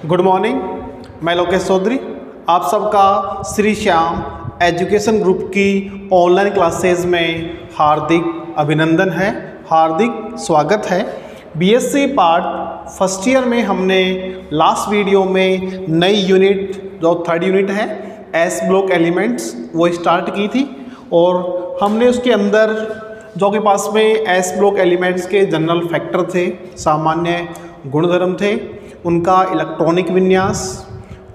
Good morning, मैं लोकेश चौधरी आप सबका श्री श्याम एजुकेशन ग्रुप की ऑनलाइन क्लासेज में हार्दिक अभिनंदन है, हार्दिक स्वागत है। बीएससी पार्ट फर्स्ट ईयर में हमने लास्ट वीडियो में नई यूनिट जो थर्ड यूनिट है एस ब्लॉक एलिमेंट्स वो स्टार्ट की थी और हमने उसके अंदर जो के पास में एस ब्लॉक एलिमेंट्स के जनरल फैक्टर थे, सामान्य गुणधर्म थे, उनका इलेक्ट्रॉनिक विन्यास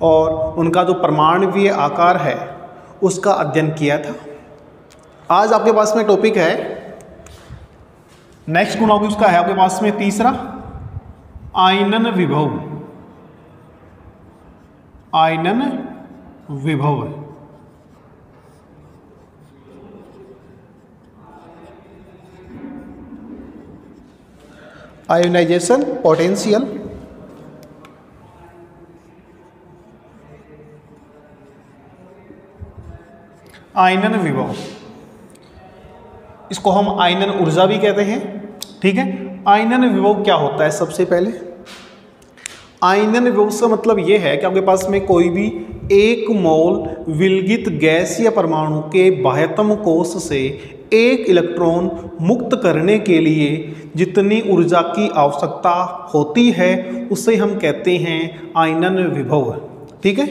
और उनका जो परमाणुवीय आकार है उसका अध्ययन किया था। आज आपके पास में टॉपिक है नेक्स्ट गुण उसका है आपके पास में तीसरा आयनन विभव। आयनन विभव आयोनाइजेशन पोटेंशियल। आयनन विभव, इसको हम आयनन ऊर्जा भी कहते हैं, ठीक है। आयनन विभव क्या होता है? सबसे पहले आयनन विभव से मतलब ये है कि आपके पास में कोई भी एक मोल विलगित गैस या परमाणु के बाह्यतम कोश से एक इलेक्ट्रॉन मुक्त करने के लिए जितनी ऊर्जा की आवश्यकता होती है उसे हम कहते हैं आयनन विभव, ठीक है।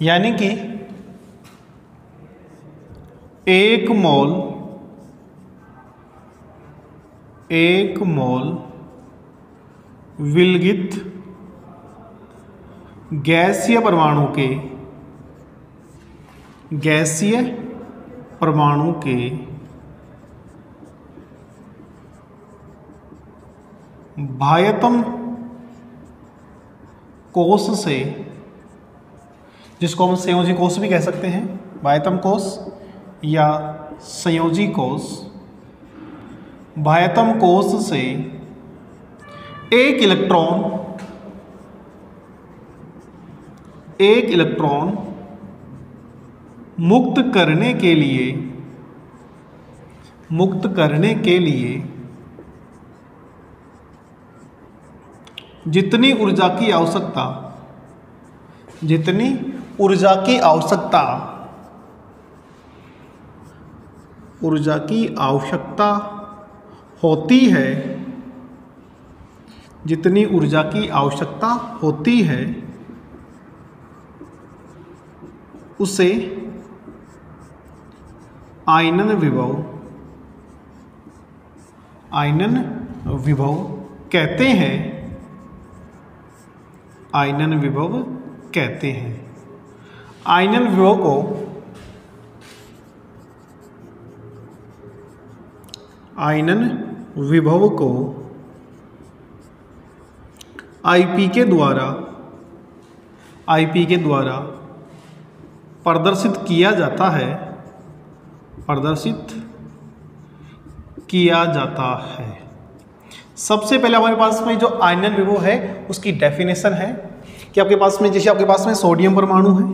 यानी कि एक मोल विलगित गैसीय परमाणु के बाह्यतम कोश से, जिसको हम संयोजी कोश भी कह सकते हैं, बाह्यतम कोश या संयोजी कोश, बाह्यतम कोश से एक इलेक्ट्रॉन मुक्त करने के लिए जितनी ऊर्जा की आवश्यकता होती है, जितनी ऊर्जा की आवश्यकता होती है उसे आयनन विभव कहते हैं। आयनन विभव कहते हैं। आयनन विभव को आईपी के द्वारा प्रदर्शित किया जाता है। सबसे पहले हमारे पास में जो आयनन विभव है उसकी डेफिनेशन है कि आपके पास में जैसे आपके पास में सोडियम परमाणु है,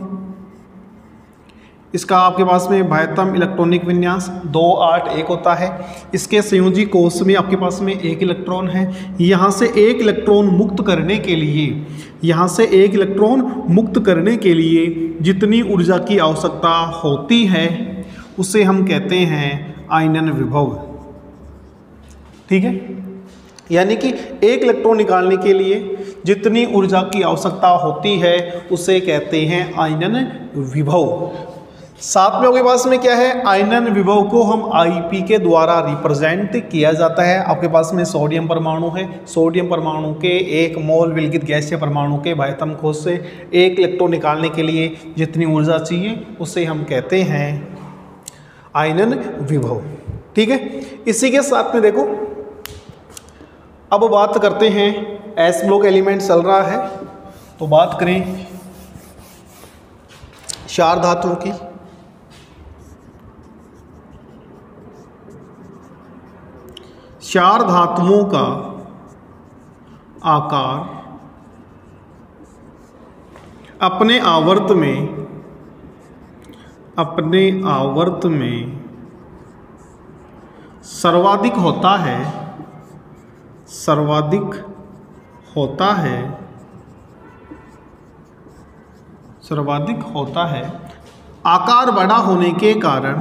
इसका आपके पास में बाह्यतम इलेक्ट्रॉनिक विन्यास 281 होता है। इसके संयोजी कोश में आपके पास में एक इलेक्ट्रॉन है। यहाँ से एक इलेक्ट्रॉन मुक्त करने के लिए जितनी ऊर्जा की आवश्यकता होती है उसे हम कहते हैं आयनन विभव, ठीक है। यानी कि एक इलेक्ट्रॉन निकालने के लिए जितनी ऊर्जा की आवश्यकता होती है उसे कहते हैं आयनन विभव। साथ में आपके पास में क्या है, आयनन विभव को हम आईपी के द्वारा रिप्रेजेंट किया जाता है। आपके पास में सोडियम परमाणु है, सोडियम परमाणु के एक मोल विलगित गैसीय परमाणु के बाह्यतम कोश से एक इलेक्ट्रॉन निकालने के लिए जितनी ऊर्जा चाहिए उसे हम कहते हैं आयनन विभव, ठीक है। इसी के साथ में देखो, अब बात करते हैं एस ब्लॉक एलिमेंट चल रहा है तो बात करें क्षार धातुओं की। क्षार धातुओं का आकार अपने आवर्त में सर्वाधिक होता है सर्वाधिक होता है। आकार बड़ा होने के कारण,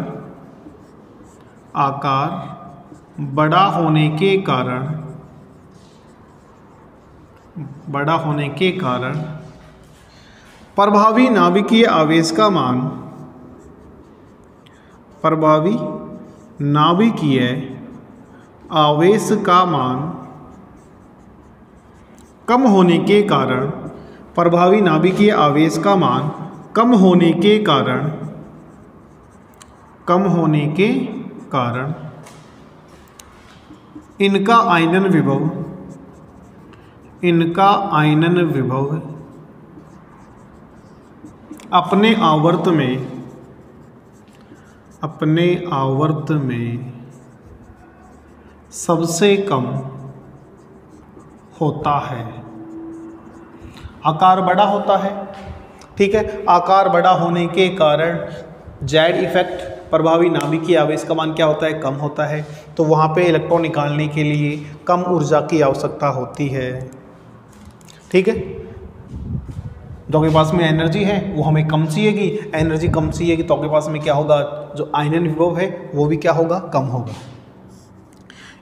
आकार बड़ा होने के कारण, बड़ा होने के कारण प्रभावी नाभिकीय आवेश का मान, प्रभावी नाभिकीय आवेश का मान कम होने के कारण, प्रभावी नाभिकीय आवेश का मान कम होने के कारण, कम होने के कारण इनका आयनन विभव, इनका आयनन विभव अपने आवर्त में, अपने आवर्त में सबसे कम होता है। आकार बड़ा होता है, ठीक है। आकार बड़ा होने के कारण जेड इफेक्ट, प्रभावी नाभिकीय आवेश का मान क्या होता है, कम होता है। तो वहाँ पे इलेक्ट्रॉन निकालने के लिए कम ऊर्जा की आवश्यकता होती है, ठीक है। जो आपके पास में एनर्जी है वो हमें कम चाहिएगी, एनर्जी कम चाहिएगी तो आपके पास में क्या होगा, जो आयनन विभव है वो भी क्या होगा, कम होगा।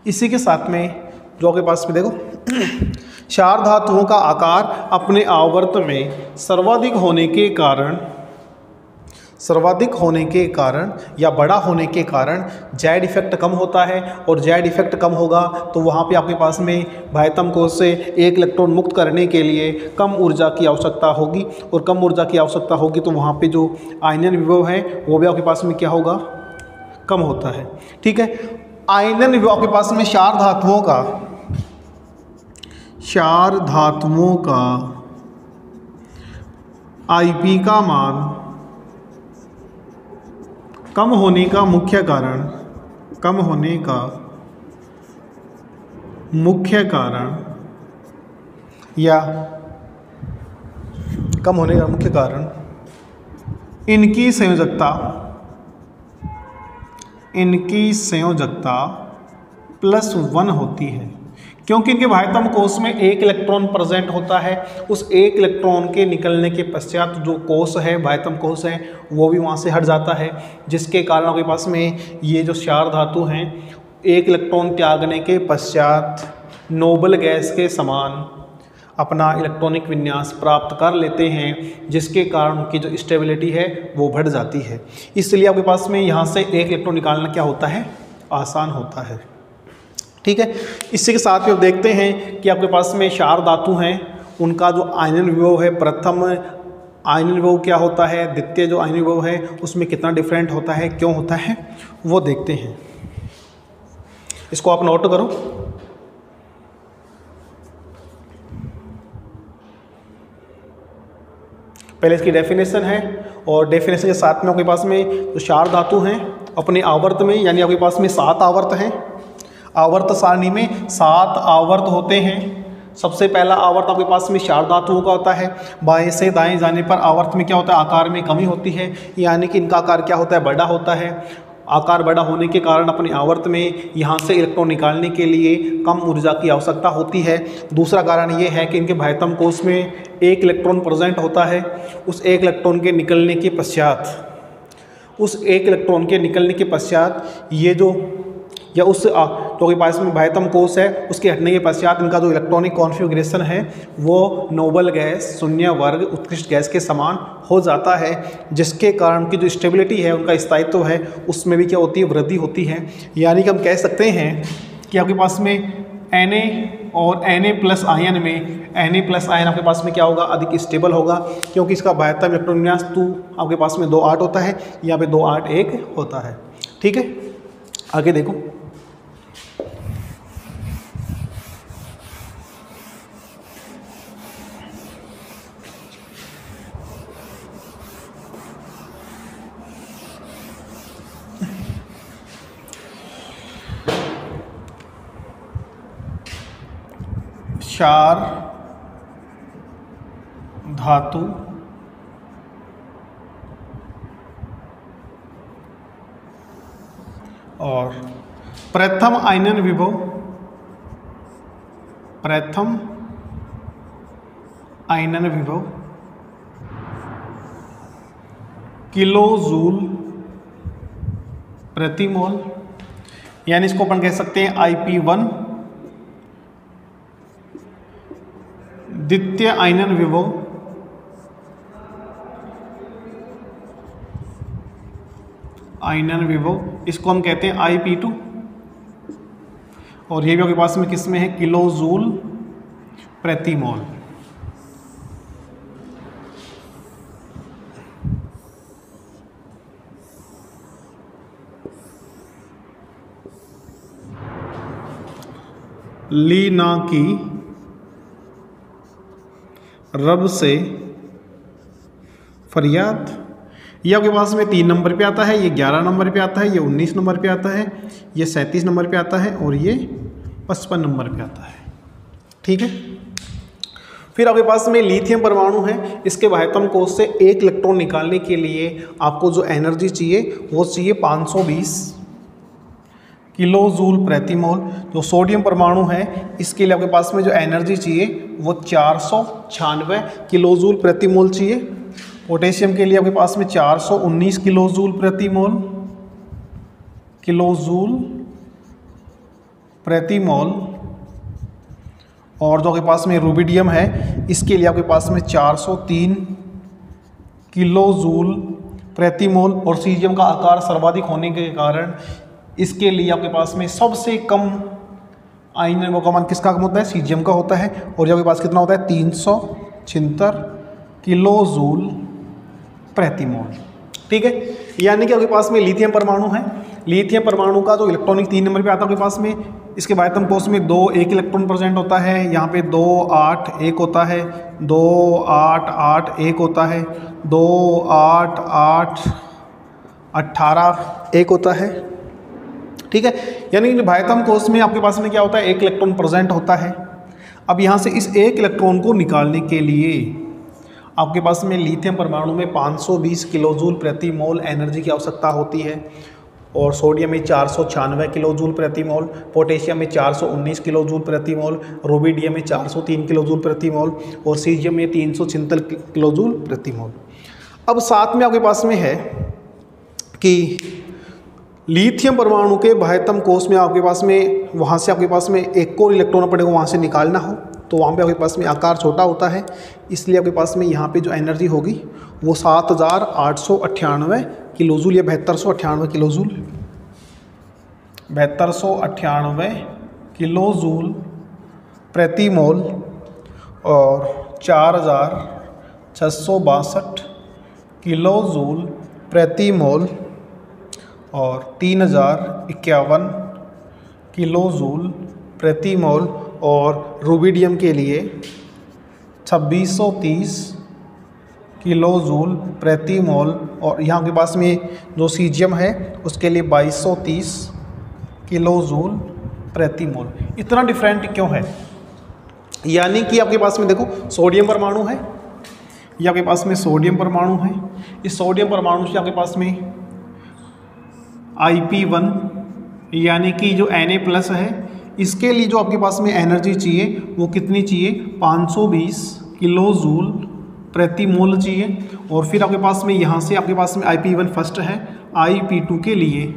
इसी के साथ में जो आपके पास में देखो क्षार धातुओं का आकार अपने आवर्त में सर्वाधिक होने के कारण, सर्वाधिक होने के कारण या बड़ा होने के कारण जेड इफेक्ट कम होता है। और जेड इफेक्ट कम होगा तो वहाँ पे आपके पास में बाह्यतम कोश से एक इलेक्ट्रॉन मुक्त करने के लिए कम ऊर्जा की आवश्यकता होगी। और कम ऊर्जा की आवश्यकता होगी तो वहाँ पे जो आयनन विभव है वो भी आपके पास में क्या होगा, कम होता है, ठीक है। आयनन विभव आपके पास में क्षार धातुओं का, क्षार धातुओं का आईपी का मान कम होने का मुख्य कारण, कम होने का मुख्य कारण या कम होने का मुख्य कारण इनकी संयोजकता, इनकी संयोजकता +1 होती है। क्योंकि इनके बाह्यतम कोश में एक इलेक्ट्रॉन प्रेजेंट होता है। उस एक इलेक्ट्रॉन के निकलने के पश्चात जो कोश है, बाह्यतम कोश है, वो भी वहाँ से हट जाता है, जिसके कारण आपके पास में ये जो क्षार धातु हैं एक इलेक्ट्रॉन त्यागने के पश्चात नोबल गैस के समान अपना इलेक्ट्रॉनिक विन्यास प्राप्त कर लेते हैं, जिसके कारण उनकी जो स्टेबिलिटी है वो बढ़ जाती है। इसलिए आपके पास में यहाँ से एक इलेक्ट्रॉन निकालना क्या होता है, आसान होता है, ठीक है। इसी के साथ में देखते हैं कि आपके पास में क्षार धातु हैं, उनका जो आयनन विभव है, प्रथम आयनन विभव क्या होता है, द्वितीय जो आयनन विभव है उसमें कितना डिफरेंट होता है, क्यों होता है, वो देखते हैं। इसको आप नोट करो। पहले इसकी डेफिनेशन है और डेफिनेशन के साथ में आपके पास में जो क्षार धातु हैं अपने आवर्त में, यानी आपके पास में 7 आवर्त हैं। आवर्त सारणी में 7 आवर्त होते हैं। सबसे पहला आवर्त आपके पास में क्षार धातुओं का होता है। बाएं से दाएं जाने पर आवर्त में क्या होता है, आकार में कमी होती है, यानी कि इनका आकार क्या होता है, बड़ा होता है। आकार बड़ा होने के कारण अपने आवर्त में यहाँ से इलेक्ट्रॉन निकालने के लिए कम ऊर्जा की आवश्यकता होती है। दूसरा कारण ये है कि इनके बाह्यतम कोश में एक इलेक्ट्रॉन प्रेजेंट होता है। उस एक इलेक्ट्रॉन के निकलने के पश्चात, उस एक इलेक्ट्रॉन के निकलने के पश्चात ये जो या उस जो के पास में बाह्यतम कोश है उसके हटने के पश्चात इनका जो इलेक्ट्रॉनिक कॉन्फ़िगरेशन है वो नोबल गैस, शून्य वर्ग, उत्कृष्ट गैस के समान हो जाता है, जिसके कारण उनकी जो स्टेबिलिटी है, उनका स्थायित्व है, उसमें भी क्या होती है, वृद्धि होती है। यानी कि हम कह सकते हैं कि आपके पास में Na और Na+ आयन में Na+ आयन आपके पास में क्या होगा, अधिक स्टेबल होगा, क्योंकि इसका बाह्यतम इलेक्ट्रॉन विन्यास 2 आपके पास में 2 8 होता है, यहाँ पे 2 8 1 होता है, ठीक है। आगे देखो, क्षार धातु और प्रथम आयनन विभव, प्रथम आयनन विभव किलो जूल प्रति मोल, यानी इसको अपन कह सकते हैं IP1 द्वितीय आयनन विभव इसको हम कहते हैं IP2, और ये भी आपके पास में किस में है, किलो जूल प्रति मोल। लीना की रब से फरियाद, ये आपके पास में 3 नंबर पे आता है, ये 11 नंबर पे आता है, ये 19 नंबर पे आता है, ये 37 नंबर पे आता है, और ये 55 नंबर पे आता है। ठीक है, फिर आपके पास में लिथियम परमाणु है, इसके बाह्यतम कोश से एक इलेक्ट्रॉन निकालने के लिए आपको जो एनर्जी चाहिए वो चाहिए 520 किलो जूल प्रति मोल। जो सोडियम परमाणु है इसके लिए आपके पास में जो एनर्जी चाहिए वो 496 किलो जूल प्रति मोल चाहिए। पोटेशियम के लिए आपके पास में 419 किलो जूल प्रति मोल, और जो आपके पास में रुबिडियम है इसके लिए आपके पास में 403 किलो जूल प्रति मोल, और सीजियम का आकार सर्वाधिक होने के कारण इसके लिए आपके पास में सबसे कम आयनन का मान किसका कम होता है, सीजियम का होता है, और ये आपके पास कितना होता है 376 किलो जूल प्रति मोल। ठीक है, यानी कि आपके पास में लिथियम परमाणु है, लिथियम परमाणु का जो इलेक्ट्रॉनिक 3 नंबर पे आता है आपके पास में, इसके बाह्यतम कोश में 2 1 इलेक्ट्रॉन प्रेजेंट होता है, यहाँ पे 2 8 1 होता है, 2 8 8 1 होता है, 2 8 8 18 1 होता है। ठीक है, यानी कि बाह्यतम कोश में आपके पास में क्या होता है, 1 इलेक्ट्रॉन प्रेजेंट होता है। अब यहाँ से इस 1 इलेक्ट्रॉन को निकालने के लिए आपके पास में लिथियम परमाणु में 520 किलो जूल प्रति मोल एनर्जी की आवश्यकता होती है, और सोडियम में 496 किलो जूल प्रति मोल, पोटेशियम में 419 किलो जूल प्रति मोल, रुबिडियम में 403 किलो जूल प्रति मोल, और सीजियम में 376 किलो जूल प्रति मोल। अब साथ में आपके पास में है कि लिथियम परमाणु के बाह्यतम कोश में आपके पास में वहाँ से आपके पास में एक और इलेक्ट्रॉन पड़ेगा, वहाँ से निकालना हो तो वहाँ पे आपके पास में आकार छोटा होता है, इसलिए आपके पास में यहाँ पे जो एनर्जी होगी वो 7898 किलो जूल या 7298 किलो जूल, 7298 किलो जूल प्रति मोल, और 4662 किलो जूल प्रति मोल, और 3051 किलो जूल प्रति मोल, और रुबिडियम के लिए 2630 किलो जूल प्रति मोल, और यहाँ के पास में जो सीजियम है उसके लिए 2230 किलो जूल प्रति मोल। इतना डिफरेंट क्यों है, यानी कि आपके पास में देखो सोडियम परमाणु है, ये आपके पास में सोडियम परमाणु है, इस सोडियम परमाणु से आपके पास में IP1 यानी कि जो Na+ है इसके लिए जो आपके पास में एनर्जी चाहिए वो कितनी चाहिए, 520 किलो जूल प्रति मोल चाहिए। और फिर आपके पास में यहाँ से आपके पास में IP1 फर्स्ट है, IP2 के लिए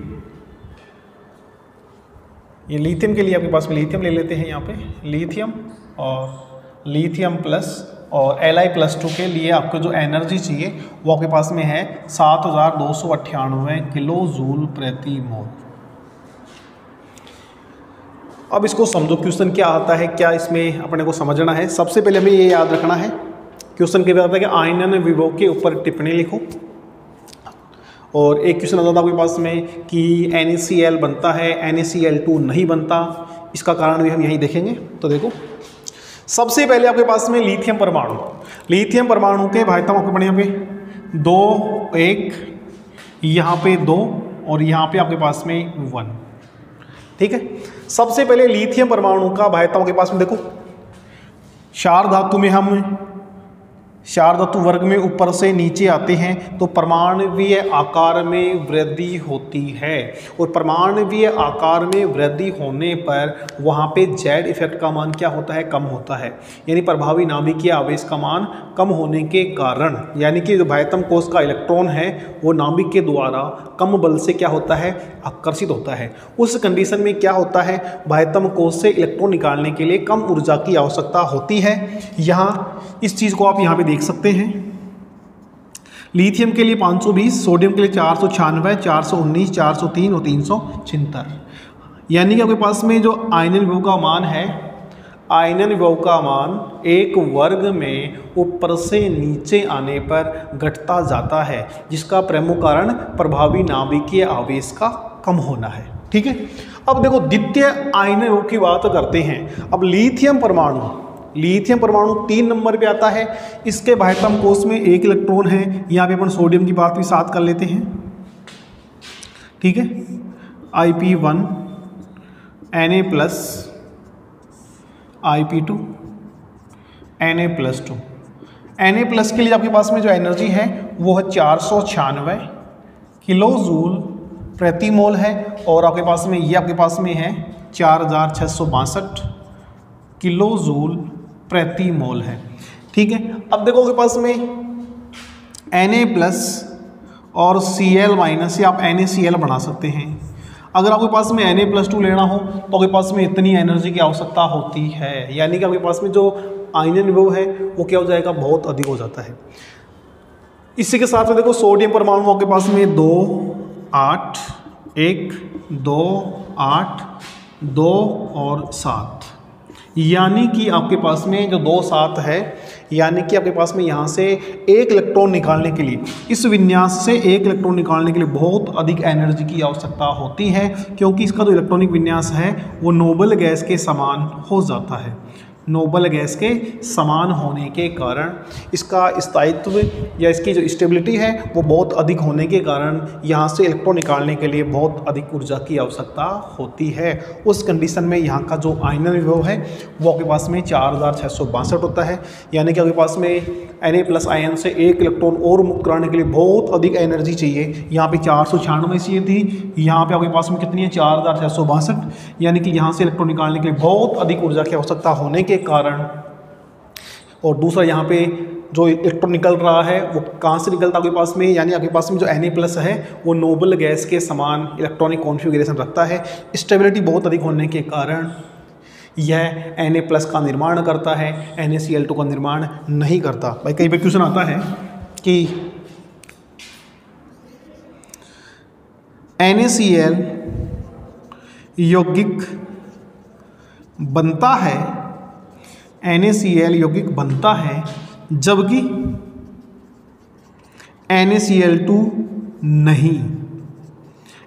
ये लिथियम के लिए आपके पास में लिथियम ले लेते हैं, यहाँ पे लिथियम और लिथियम प्लस और Li+2 के लिए आपको जो एनर्जी चाहिए वो आपके पास में है 7298 किलो जूल प्रति मोल। अब इसको समझो, क्वेश्चन क्या आता है, क्या इसमें अपने को समझना है। सबसे पहले हमें ये याद रखना है, क्वेश्चन के बाद है कि आयनन विभव के ऊपर टिप्पणी लिखो, और एक क्वेश्चन आता था आपके पास में कि NaCl बनता है, NaCl2 नहीं बनता, इसका कारण भी हम यहीं देखेंगे। तो देखो सबसे पहले आपके पास में लिथियम परमाणु, लिथियम परमाणु के बाह्यतम आपके पड़े यहाँ पे 2 1, यहाँ पे 2 और यहाँ पे आपके पास में 1। ठीक है, सबसे पहले लिथियम परमाणु का बाह्यतम आपके पास में देखो, क्षार धातु में हम क्षार धातु वर्ग में ऊपर से नीचे आते हैं तो परमाणुवीय आकार में वृद्धि होती है, और परमाणुवीय आकार में वृद्धि होने पर वहाँ पे जेड इफेक्ट का मान क्या होता है, कम होता है। यानी प्रभावी नाभिकीय आवेश का मान कम होने के कारण, यानी कि जो बाह्यतम कोश का इलेक्ट्रॉन है वो नाभिक के द्वारा कम बल से क्या होता है, आकर्षित होता है। उस कंडीशन में क्या होता है, बाह्यतम कोश से इलेक्ट्रॉन निकालने के लिए कम ऊर्जा की आवश्यकता होती है। यहाँ इस चीज़ को आप यहाँ पे देख सकते हैं। लिथियम के लिए 520, सोडियम के लिए 496, 419, 403 और 376। यानी कि आपके पास में जो आयनन विभव का मान है, आयनन विभव का मान एक वर्ग में ऊपर से नीचे आने पर घटता जाता है, जिसका प्रमुख कारण प्रभावी नाभिकीय आवेश का कम होना है। ठीक है, अब देखो द्वितीय आयनन विभव की बात करते हैं। अब लिथियम परमाणु 3 नंबर पे आता है। इसके बाह्यतम कोश में 1 इलेक्ट्रॉन है। यहाँ पे अपन सोडियम की बात भी साथ कर लेते हैं। ठीक है, Ip1 Na+, Ip2 Na+2। Na+ के लिए आपके पास में जो एनर्जी है वो है 496 किलो जूल प्रति मोल है, और आपके पास में ये आपके पास में है 4662 किलो जूल प्रति मोल है। ठीक है, अब देखो आपके पास में Na+ और Cl- से आप NaCl बना सकते हैं। अगर आपके पास में Na+2 लेना हो तो आपके पास में इतनी एनर्जी की आवश्यकता होती है, यानी कि आपके पास में जो आयनन विभव है वो क्या हो जाएगा, बहुत अधिक हो जाता है। इसी के साथ में देखो सोडियम परमाणु आपके पास में 2 8 1 2 8 2 और 7, यानी कि आपके पास में जो 2 7 है, यानी कि आपके पास में यहाँ से 1 इलेक्ट्रॉन निकालने के लिए, इस विन्यास से 1 इलेक्ट्रॉन निकालने के लिए बहुत अधिक एनर्जी की आवश्यकता होती है, क्योंकि इसका जो इलेक्ट्रॉनिक विन्यास है वो नोबल गैस के समान हो जाता है। नोबल गैस के समान होने के कारण इसका स्थायित्व या इसकी जो स्टेबिलिटी है वो बहुत अधिक होने के कारण यहाँ से इलेक्ट्रॉन निकालने के लिए बहुत अधिक ऊर्जा की आवश्यकता होती है। उस कंडीशन में यहाँ का जो आयनन विभव है वो आपके पास में 4662 होता है, यानी कि आपके पास में Na+ आयन से 1 इलेक्ट्रॉन और मुक्त कराने के लिए बहुत अधिक एनर्जी चाहिए। यहाँ पे 496 चाहिए थी, यहाँ पे आपके पास में कितनी है, 4662, यानी कि यहाँ से इलेक्ट्रॉन निकालने के लिए बहुत अधिक ऊर्जा की आवश्यकता होने के कारण। और दूसरा यहाँ पे जो इलेक्ट्रॉन निकल रहा है वो कहाँ से निकलता है आपके पास में, यानी आपके पास में जो Na+ है वो नोबल गैस के समान इलेक्ट्रॉनिक कॉन्फ़िगरेशन रखता है। स्टेबिलिटी बहुत अधिक होने के कारण यह Na+ का निर्माण करता है, NaCl2 का निर्माण नहीं करता। भाई कई बार क्वेश्चन आता है कि NaCl यौगिक बनता है, NaCl यौगिक बनता है जबकि NaCl2 नहीं,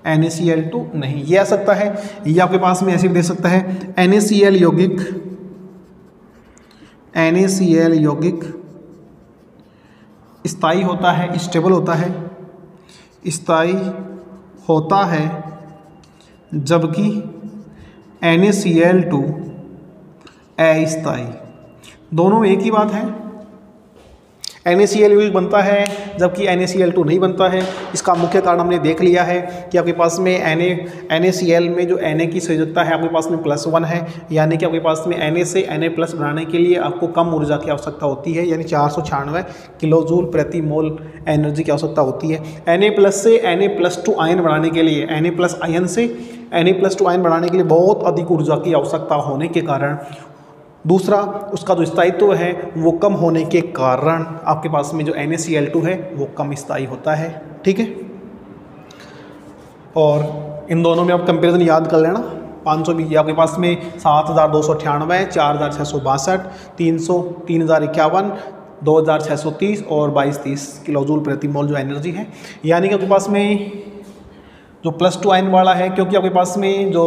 NaCl2 नहीं। ये आ सकता है, ये आपके पास में ऐसे भी दे सकता है NaCl यौगिक स्थायी होता है, स्टेबल होता है, स्थायी होता है जबकि NaCl2 अस्थायी। दोनों में एक ही बात है, NaCl यौगिक बनता है जबकि NaCl2 नहीं बनता है। इसका मुख्य कारण हमने देख लिया है कि आपके पास में NaCl में जो Na की संयोजकता है आपके पास में +1 है, यानी कि आपके पास में Na से Na+ बनाने के लिए आपको कम ऊर्जा की आवश्यकता होती है, यानी 496 किलो जूल प्रति मोल एनर्जी की आवश्यकता होती है। Na+ से Na+2 आयन बनाने के लिए, Na+ आयन से Na+2 आयन बनाने के लिए बहुत अधिक ऊर्जा की आवश्यकता होने के कारण, दूसरा उसका जो स्थायित्व है वो कम होने के कारण आपके पास में जो NaCl2 है वो कम स्थायी होता है। ठीक है, और इन दोनों में आप कंपैरिजन याद कर लेना। 520 आपके पास में 7298, 4662, 300, 3051, 2630 और 2230 किलो जूल प्रति मोल जो एनर्जी है। यानी कि आपके पास में जो +2 आयन वाला है, क्योंकि आपके पास में जो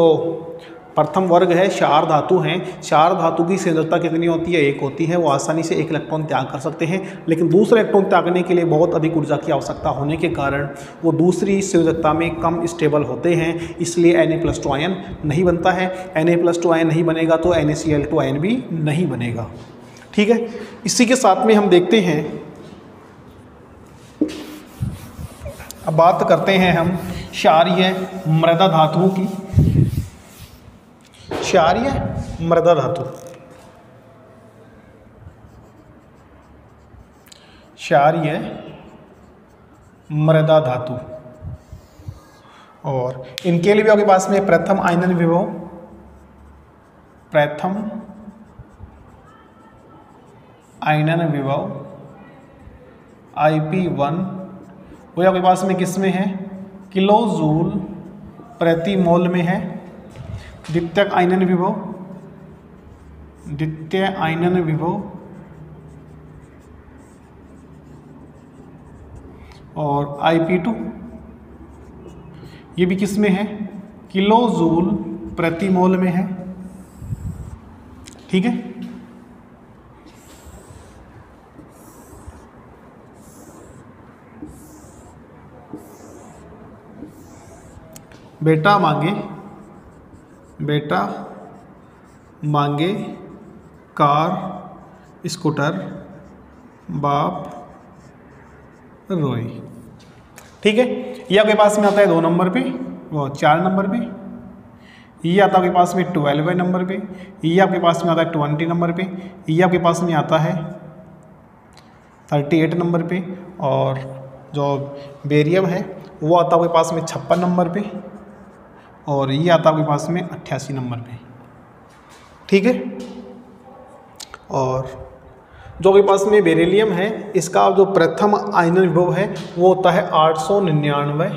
प्रथम वर्ग है क्षार धातु हैं, क्षार धातु की संयोजकता कितनी होती है, 1 होती है, वो आसानी से 1 इलेक्ट्रॉन त्याग कर सकते हैं। लेकिन दूसरा इलेक्ट्रॉन त्यागने के लिए बहुत अधिक ऊर्जा की आवश्यकता होने के कारण वो दूसरी संयोजकता में कम स्टेबल होते हैं, इसलिए Na+2 आयन नहीं बनता है। Na+2 आयन नहीं बनेगा तो NaCl2 आयन भी नहीं बनेगा। ठीक है, इसी के साथ में हम देखते हैं अब बात करते हैं हम क्षारीय मृदा धातुओं की। क्षारीय मृदा धातु, क्षारीय मृदा धातु, और इनके लिए भी आपके पास में प्रथम आयनन विभव, प्रथम आयनन विभव IP1 वो आपके पास में किस में है, किलो जूल प्रति मोल में है। द्वितीयक आयनन विभव, द्वितीय आयनन विभव और IP2 ये भी किस में है, किलो जूल प्रति मोल में है। ठीक है, बेटा मांगे कार स्कूटर, बाप रोई। ठीक है, ये आपके पास में आता है 2 नंबर पे, वो 4 नंबर पे, ये आता है आपके पास में 12वें नंबर पे, ये आपके पास में आता है 20 नंबर पे, ये आपके पास में आता है 38 नंबर पे, और जो बेरियम है वो आता है आपके पास में 56 नंबर पे, और ये आता है आपके पास में 88 नंबर पे। ठीक है, और जो आपके पास में बेरिलियम है इसका जो प्रथम आयनन विभव है वो होता है 899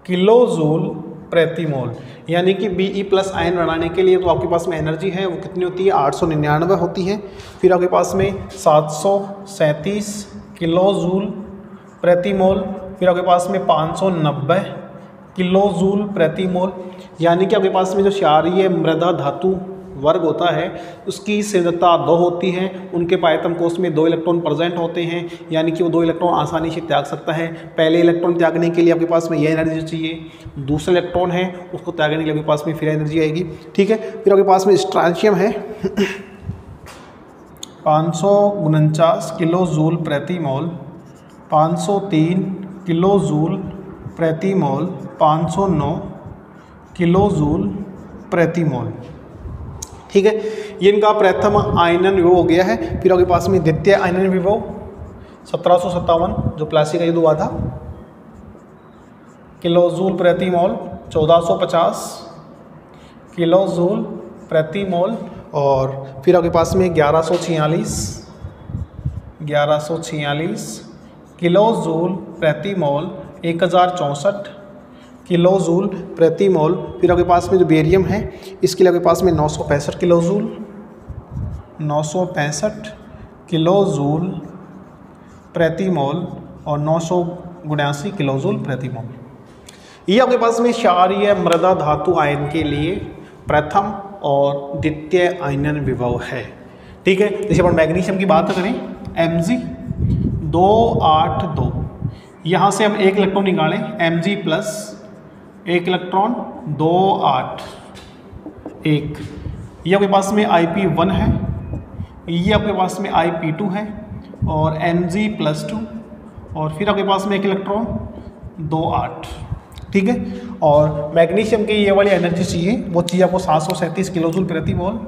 किलो जूल प्रति मोल, यानी कि Be+ आयन बनाने के लिए तो आपके पास में एनर्जी है वो कितनी होती है, 899 होती है। फिर आपके पास में 737 किलो जूल प्रति मोल, फिर आपके पास में 590 किलो जूल प्रति मोल, यानी कि आपके पास में जो क्षारीय मृदा धातु वर्ग होता है उसकी सांद्रता 2 होती है, उनके पायतम कोश में 2 इलेक्ट्रॉन प्रेजेंट होते हैं, यानी कि वो 2 इलेक्ट्रॉन आसानी से त्याग सकता है। पहले इलेक्ट्रॉन त्यागने के लिए आपके पास में यह एनर्जी चाहिए, दूसरा इलेक्ट्रॉन है उसको त्यागने के लिए आपके पास में फिर एनर्जी आएगी। ठीक है, फिर आपके पास में स्ट्रांशियम है 549 किलो जूल प्रति मोल, 503 किलो जूल प्रति मोल, 509 किलो जूल प्रति मोल। ठीक है, ये इनका प्रथम आयनन विभव हो गया है। फिर आपके पास में द्वितीय आयनन विभव 1757 जो प्लासी का युद्ध हुआ था, किलो जूल प्रति मोल, 1450 किलो जूल प्रति मोल, और फिर आपके पास में 1146 किलो जूल प्रति मोल, 1064 किलो जूल प्रति मोल। फिर आपके पास में जो बेरियम है इसके लिए आपके पास में 965 किलो जूल, 965 किलो जूल प्रति मोल और 979 किलो जूल प्रति मोल। ये आपके पास में क्षारीय मृदा धातु आयन के लिए प्रथम और द्वितीय आयनन विभव है। ठीक है, जैसे अपन मैग्नीशियम की बात करें Mg282, यहाँ से हम 1 इलेक्ट्रॉन निकालें, Mg+ 1 इलेक्ट्रॉन 281, ये आपके पास में IP1 है, ये आपके पास में IP2 है और Mg+2, और फिर आपके पास में 1 इलेक्ट्रॉन 28। ठीक है, और मैग्नीशियम की ये वाली एनर्जी चाहिए, वो चाहिए आपको 737 किलो जूल प्रति मोल,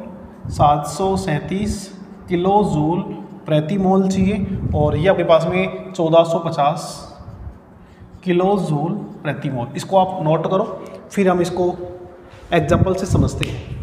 737 किलो जूल प्रति मोल चाहिए, और ये आपके पास में 1450 किलो जूल प्रति मोल। इसको आप नोट करो, फिर हम इसको एग्जाम्पल से समझते हैं।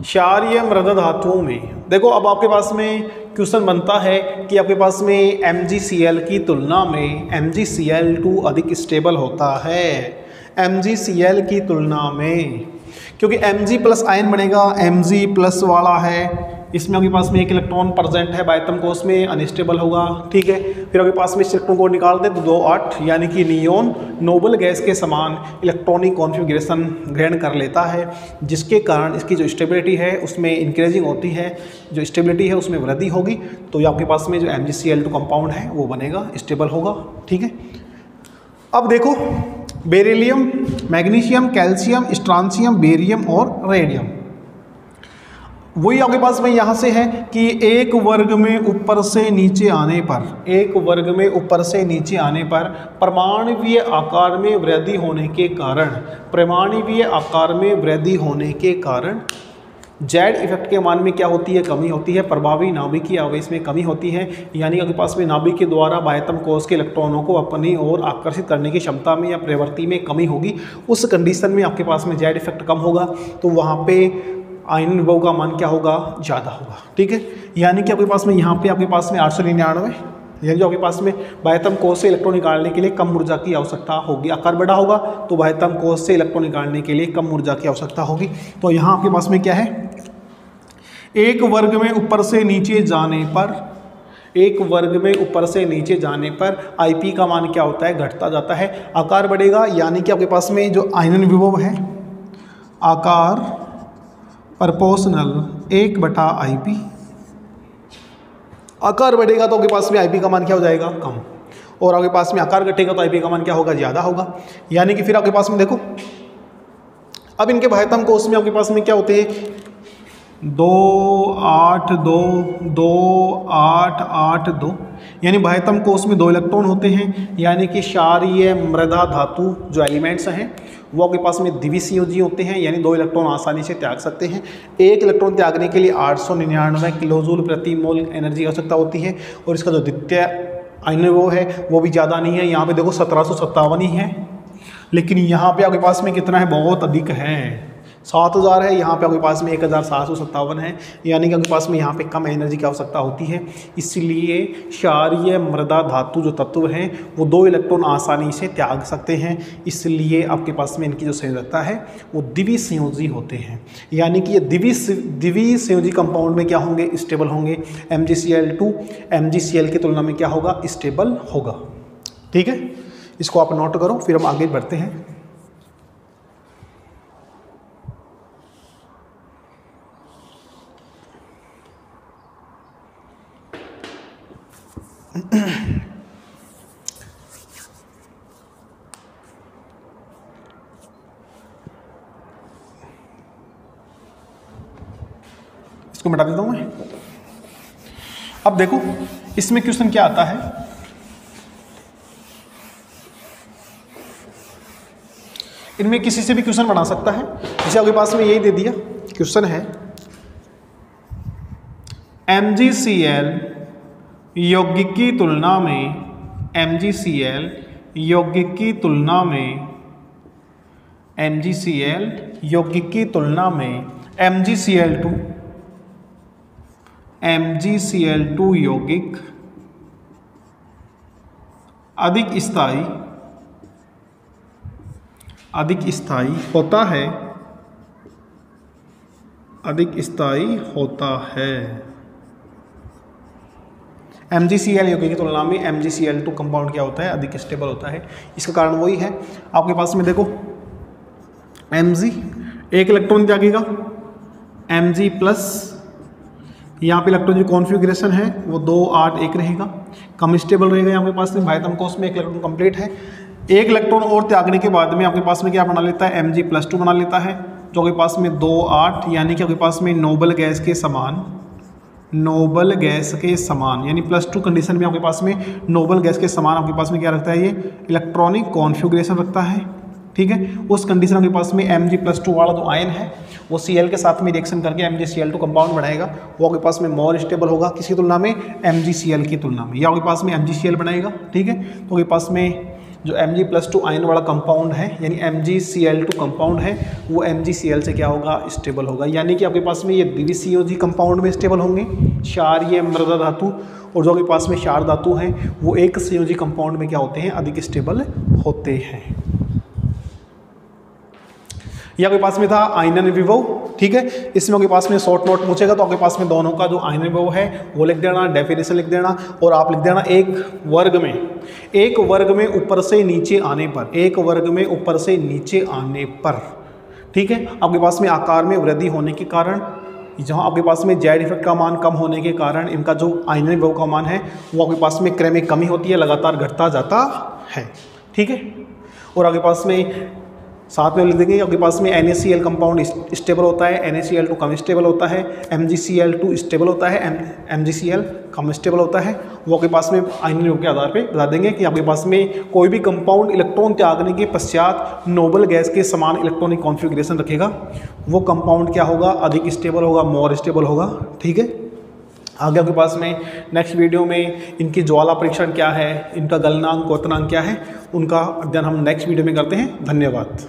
क्षारीय मृदा धातुओं में देखो, अब आपके पास में क्वेश्चन बनता है कि आपके पास में MgCl की तुलना में MgCl2 अधिक स्टेबल होता है, MgCl की तुलना में, क्योंकि Mg+ आयन बनेगा, Mg+ वाला है, इसमें आपके पास में 1 इलेक्ट्रॉन प्रेजेंट है, बायतम कोश में अनस्टेबल होगा। ठीक है, फिर आपके पास में इस इलेक्ट्रॉन को निकालते हैं तो 2-8, यानी कि नियोन नोबल गैस के समान इलेक्ट्रॉनिक कॉन्फ़िगरेशन ग्रहण कर लेता है, जिसके कारण इसकी जो स्टेबिलिटी है उसमें इंक्रीजिंग होती है, जो स्टेबिलिटी है उसमें वृद्धि होगी, तो ये आपके पास में जो MgCl2 कंपाउंड है वो बनेगा, स्टेबल होगा। ठीक है, अब देखो beryllium, magnesium, calcium, strontium, barium और रेडियम। वही आपके पास में यहाँ से है कि एक वर्ग में ऊपर से नीचे आने पर, एक वर्ग में ऊपर से नीचे आने पर परमाणुवीय आकार में वृद्धि होने के कारण, परमाणुवीय आकार में वृद्धि होने के कारण जेड इफेक्ट के मान में क्या होती है, कमी होती है। प्रभावी नाभिकीय आवेश में कमी होती है, यानी आपके पास में नाभिक के द्वारा बाह्यतम कोश के इलेक्ट्रॉनों को अपनी ओर आकर्षित करने की क्षमता में या प्रवृत्ति में कमी होगी। उस कंडीशन में आपके पास में जेड इफेक्ट कम होगा, तो वहाँ पे आयनन विभव का मान क्या होगा, ज़्यादा होगा। ठीक है, यानी कि आपके पास में यहाँ पे आपके पास में 899, यानी जो आपके पास में बाह्यतम कोश से इलेक्ट्रॉन निकालने के लिए कम ऊर्जा की आवश्यकता होगी। आकार बड़ा होगा तो बाह्यतम कोश से इलेक्ट्रॉन निकालने के लिए कम ऊर्जा की आवश्यकता होगी। तो यहाँ आपके पास में क्या है, एक वर्ग में ऊपर से नीचे जाने पर, एक वर्ग में ऊपर से नीचे जाने पर आईपी का मान क्या होता है, घटता जाता है। आकार बढ़ेगा, यानी कि आपके पास में जो आयनन विभव है, आकार प्रोपोर्शनल 1/IP, आकार बढ़ेगा तो आपके पास में आईपी का मान क्या हो जाएगा, कम, और आपके पास में आकार घटेगा तो आईपी का मान क्या होगा, ज़्यादा होगा। यानी कि फिर आपके पास में देखो, अब इनके बाह्यतम कोश में आपके पास में क्या होते हैं, 2 8 2 2 8 8 2, यानी बाह्यतम कोश में 2 इलेक्ट्रॉन होते हैं, यानी कि क्षारीय मृदा धातु जो एलिमेंट्स हैं वो आपके पास में द्विसंयोजी होते हैं, यानी 2 इलेक्ट्रॉन आसानी से त्याग सकते हैं। एक इलेक्ट्रॉन त्यागने के लिए 899 किलोजूल प्रति मोल एनर्जी की आवश्यकता होती है, और इसका जो द्वितीय आयनन वो है वो भी ज़्यादा नहीं है, यहाँ पे देखो 1757 ही है, लेकिन यहाँ पे आपके पास में कितना है, बहुत अधिक है, 7000 है, यहाँ पे आपके पास में 1757 है, यानी कि आपके पास में यहाँ पे कम एनर्जी की आवश्यकता होती है। इसलिए क्षारीय मृदा धातु जो तत्व हैं वो 2 इलेक्ट्रॉन आसानी से त्याग सकते हैं, इसलिए आपके पास में इनकी जो संयोजकता है वो द्विसंयोजी होते हैं, यानी कि ये द्विसंयोजी कंपाउंड में क्या होंगे, स्टेबल होंगे। MgCl2 MgCl की तुलना में क्या होगा, स्टेबल होगा। ठीक है, इसको आप नोट करो, फिर हम आगे बढ़ते हैं। इसको मिटा देता हूं मैं। अब देखो इसमें क्वेश्चन क्या आता है, इनमें किसी से भी क्वेश्चन बना सकता है। जैसे आपके पास में यही दे दिया क्वेश्चन है, MgCl यौगिक की तुलना में, MgCl यौगिक की तुलना में, MgCl यौगिक की तुलना में MgCl2 यौगिक अधिक स्थायी होता है, अधिक स्थायी होता है। MgCl यौगिक की तुलना में MgCl2 कंपाउंड क्या होता है, अधिक स्टेबल होता है। इसका कारण वही है, आपके पास में देखो Mg एक इलेक्ट्रॉन त्यागेगा, Mg प्लस, यहाँ पे इलेक्ट्रॉन जो कॉन्फ़िगरेशन है वो 2 8 1 रहेगा, कम स्टेबल रहेगा। यहाँ पे पास में बाह्यतम कोश में एक इलेक्ट्रॉन कंप्लीट है, एक इलेक्ट्रॉन और त्यागने के बाद में आपके पास में क्या बना लेता है, Mg+2 बना लेता है, जो आपके पास में 2 8, यानी कि आपके पास में नोबल गैस के समान, नोबल गैस के समान, यानी +2 कंडीशन में आपके पास में नोबल गैस के समान आपके पास में क्या रखता है, ये इलेक्ट्रॉनिक कॉन्फ़िगरेशन रखता है। ठीक है, उस कंडीशन के पास में Mg+2 वाला जो आयन है वो Cl के साथ में रिएक्शन करके MgCl2 कंपाउंड बनाएगा, वो आपके पास में मोर स्टेबल होगा किसकी तुलना में, MgCl की तुलना में, या आपके पास में MgCl बनाएगा। ठीक है, तो आपके पास में जो Mg+2 आयन वाला कंपाउंड है, यानी MgCl2 कंपाउंड है, वो MgCl से क्या होगा, स्टेबल होगा। यानी कि आपके पास में ये द्विसंयोजी कंपाउंड में स्टेबल होंगे, क्षारीय मृदा धातु, और जो आपके पास में क्षार धातु हैं वो एक संयोजी कंपाउंड में क्या होते हैं, अधिक स्टेबल होते हैं। ये आपके पास में था आयनन विभव। ठीक है, इसमें आपके पास में शॉर्ट नोट पूछेगा तो आपके पास में दोनों का जो आयनन विभव है वो लिख देना, डेफिनेशन लिख देना, और आप लिख देना एक वर्ग में ऊपर से नीचे आने पर, एक वर्ग में ऊपर से नीचे आने पर। ठीक है, आपके पास में आकार में वृद्धि होने के कारण, जहाँ आपके पास में जेड इफेक्ट का मान कम होने के कारण इनका जो आयनन विभव का मान है वो आपके पास में क्रम में कमी होती है, लगातार घटता जाता है। ठीक है, और आपके पास में साथ में लिख देंगे, आपके पास में NaCl कंपाउंड स्टेबल होता है, NaCl2 कम स्टेबल होता है, MgCl2 स्टेबल होता है, MgCl कम स्टेबल होता है। वो आपके पास में आयनीय योग के आधार पे बता देंगे कि आपके पास में कोई भी कंपाउंड इलेक्ट्रॉन त्यागने के पश्चात नोबल गैस के समान इलेक्ट्रॉनिक कॉन्फ़िगरेशन रखेगा, वो कंपाउंड क्या होगा, अधिक स्टेबल होगा, मोर स्टेबल होगा। ठीक है, आगे आपके पास में नेक्स्ट वीडियो में इनकी ज्वाला परीक्षण क्या है, इनका गलनांक क्वथनांक क्या है, उनका अध्ययन हम नेक्स्ट वीडियो में करते हैं। धन्यवाद।